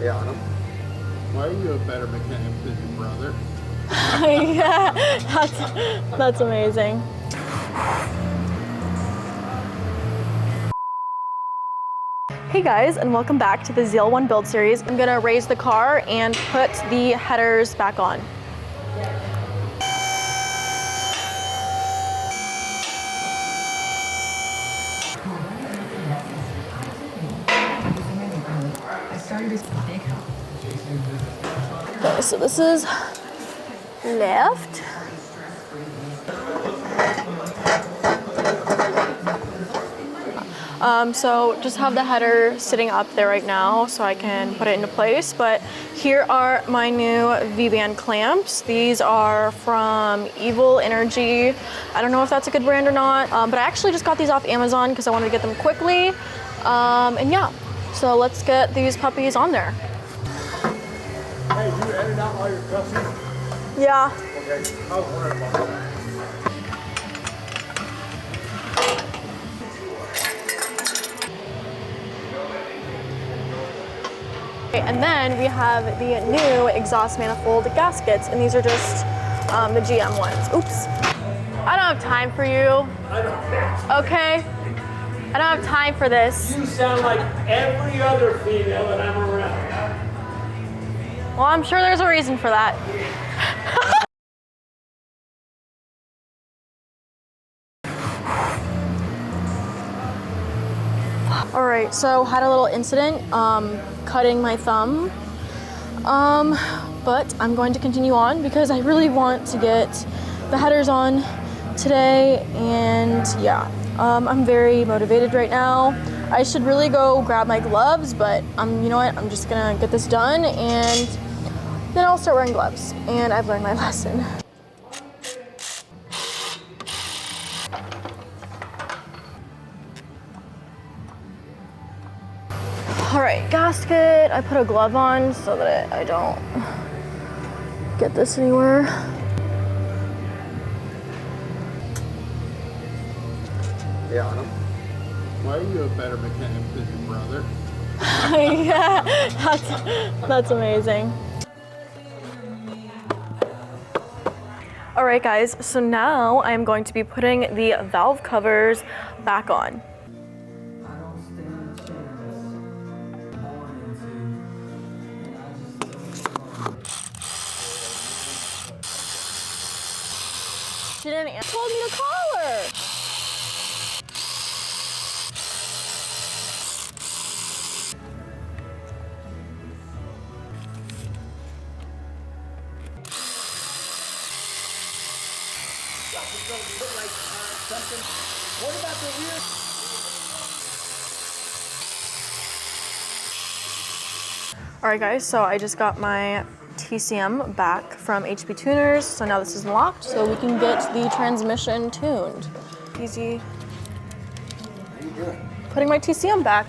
Yeah, on them. Why are you a better mechanic than your brother? Yeah, that's amazing. Hey guys, and welcome back to the ZL1 build series. I'm gonna raise the car and put the headers back on. Okay, so this is left. So just have the header sitting up there right now so I can put it into place. But here are my new V-band clamps. These are from Evil Energy. I don't know if that's a good brand or not, but I actually just got these off Amazon because I wanted to get them quickly. And yeah, so let's get these puppies on there. Hey, you edit out all your cussing? Yeah. Okay, I was wondering about that. And then we have the new exhaust manifold gaskets, and these are just the GM ones. Oops. I don't have time for you. Okay? I don't have time for this. You sound like every other female that I'm around. Well, I'm sure there's a reason for that. All right, so had a little incident cutting my thumb, but I'm going to continue on because I really want to get the headers on today, and yeah, I'm very motivated right now. I should really go grab my gloves, but you know what? I'm just gonna get this done, and then I'll start wearing gloves. And I've learned my lesson. All right, gasket. I put a glove on so that I don't get this anywhere. Yeah, on them. Why are you a better mechanic than your brother? Yeah, that's amazing. All right, guys, so now I'm going to be putting the valve covers back on. She didn't answer. Told me to call her. What about the rear? All right, guys, so I just got my TCM back from HP Tuners. So now this is locked, so we can get the transmission tuned. Easy. Putting my TCM back.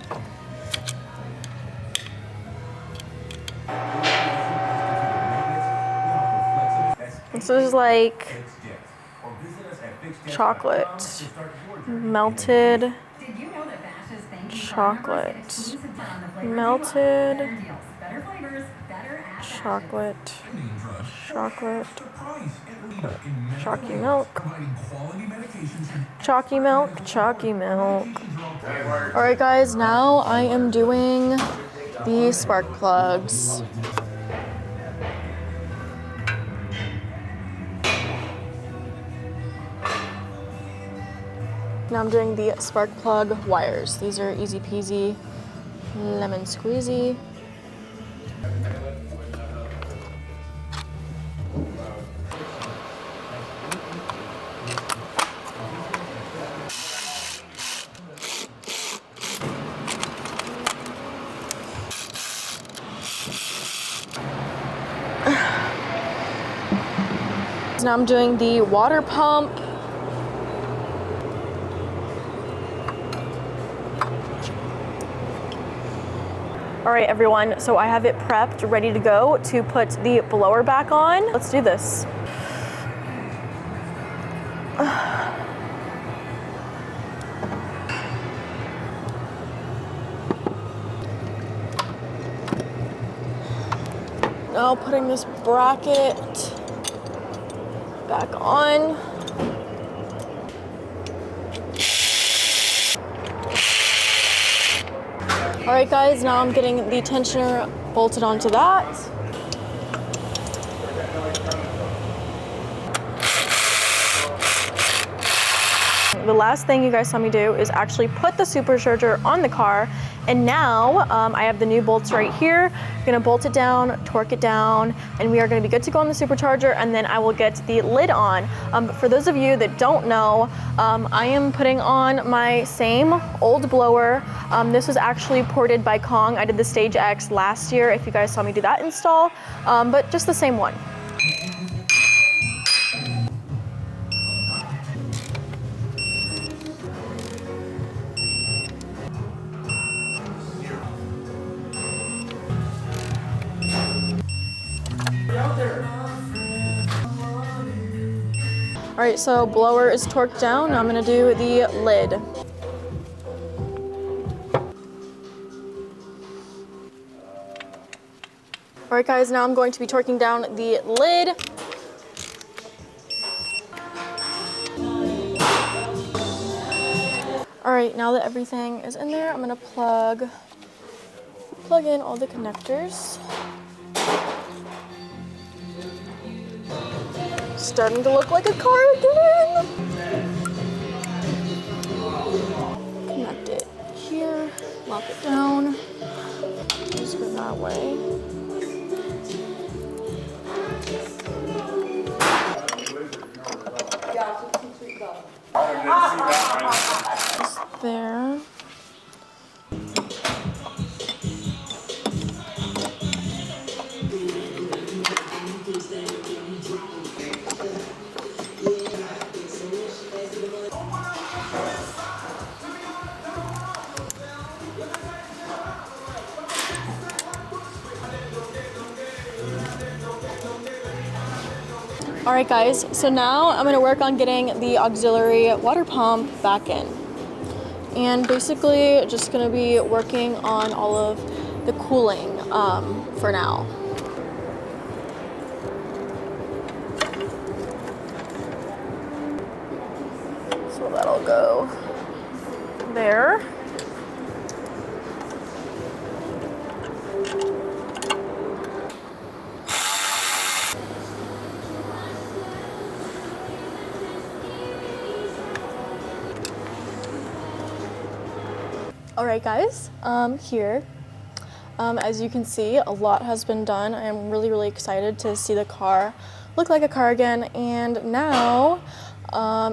This is like chocolate, melted chocolate, melted chocolate, chalky milk, chalky milk, chalky milk. All right, guys, now I am doing the spark plugs. Now I'm doing the spark plug wires. These are easy peasy, lemon squeezy. Now I'm doing the water pump. All right, everyone, so I have it prepped, ready to go to put the blower back on. Let's do this. now putting this bracket back on. All right guys, now I'm getting the tensioner bolted onto that. The last thing you guys saw me do is actually put the supercharger on the car, and now I have the new bolts right here. I'm gonna bolt it down, torque it down, and we are gonna be good to go on the supercharger, and then I will get the lid on. But for those of you that don't know, I am putting on my same old blower. This was actually ported by Kong. I did the Stage X last year, if you guys saw me do that install, but just the same one. All right, so blower is torqued down. Now I'm gonna do the lid. All right guys, now I'm going to be torquing down the lid. All right, now that everything is in there, I'm gonna plug in all the connectors. Starting to look like a car again. Connect it here, lock it down. Just go that way. Just there. All right guys, so now I'm gonna work on getting the auxiliary water pump back in. And basically just gonna be working on all of the cooling for now. So that'll go there. All right guys, here, as you can see, a lot has been done. I am really excited to see the car look like a car again, and now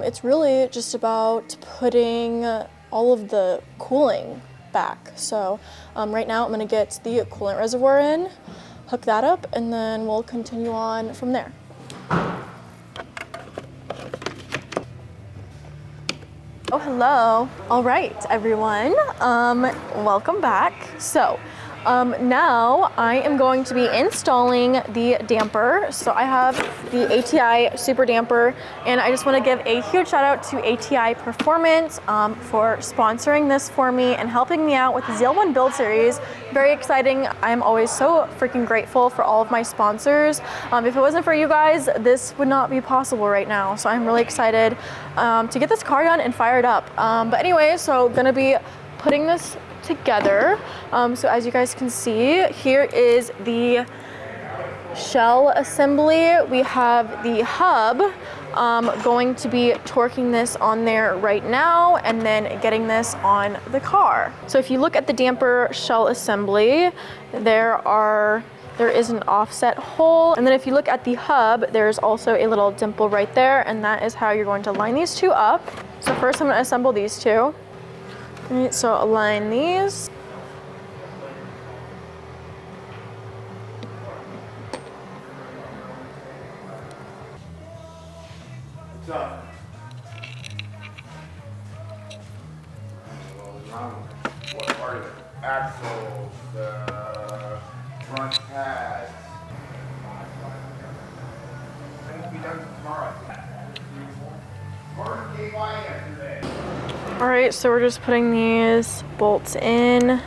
it's really just about putting all of the cooling back. So right now I'm gonna get the coolant reservoir in, hook that up, and then we'll continue on from there. Oh, hello. All right, everyone. Welcome back. So now I am going to be installing the damper. So I have the ATI Super Damper, and I just want to give a huge shout out to ATI Performance for sponsoring this for me and helping me out with the ZL1 build series. Very exciting. I'm always so freaking grateful for all of my sponsors. If it wasn't for you guys, this would not be possible right now. So I'm really excited to get this car done and fired up. But anyway, so gonna be putting this together. So as you guys can see, here is the shell assembly. We have the hub. Going to be torquing this on there right now and then getting this on the car. So if you look at the damper shell assembly, there is an offset hole. And then if you look at the hub, there's also a little dimple right there, and that is how you're going to line these two up. So first I'm gonna assemble these two. All right, so align these. What's up? What part of it? Axles, front pads. Things will be done tomorrow. All right, so we're just putting these bolts in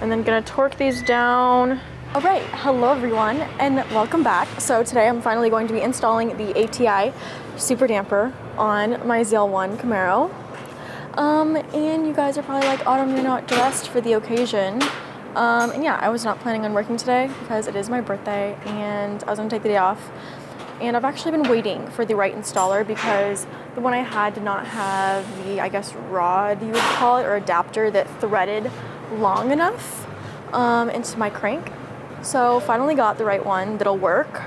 and then gonna torque these down All right, hello everyone, and welcome back. So today I'm finally going to be installing the ATI super damper on my ZL1 Camaro. And you guys are probably like, Autumn, you're not dressed for the occasion. And yeah, I was not planning on working today because it is my birthday and I was gonna take the day off. And I've actually been waiting for the right installer because the one I had did not have the, I guess, rod you would call it, or adapter that threaded long enough into my crank. So finally got the right one that'll work.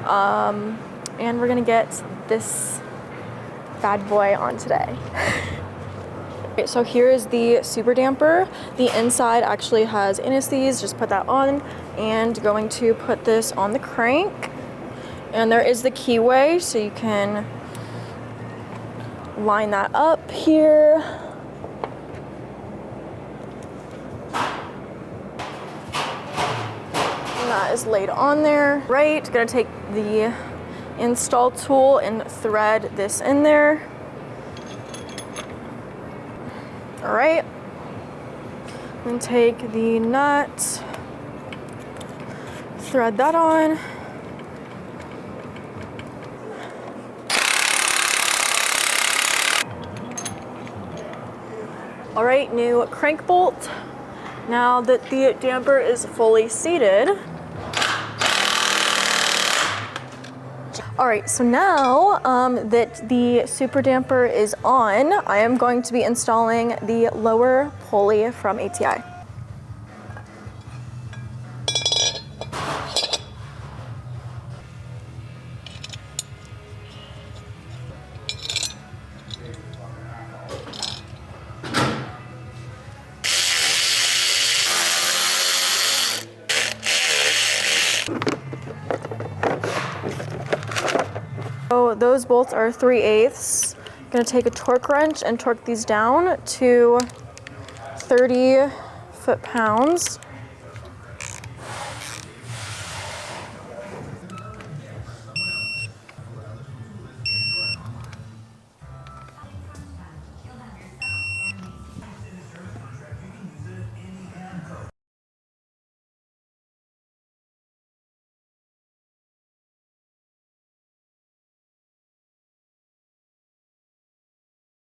And we're gonna get this bad boy on today. Okay, so here is the super damper. The inside actually has indices, just put that on, and going to put this on the crank. And there is the keyway, so you can line that up here. That is laid on there. Right, gonna take the install tool and thread this in there. All right, then take the nut, thread that on. All right, new crank bolt. Now that the damper is fully seated. All right, so now that the super damper is on, I am going to be installing the lower pulley from ATI. So those bolts are 3/8. I'm gonna take a torque wrench and torque these down to 30 foot-pounds.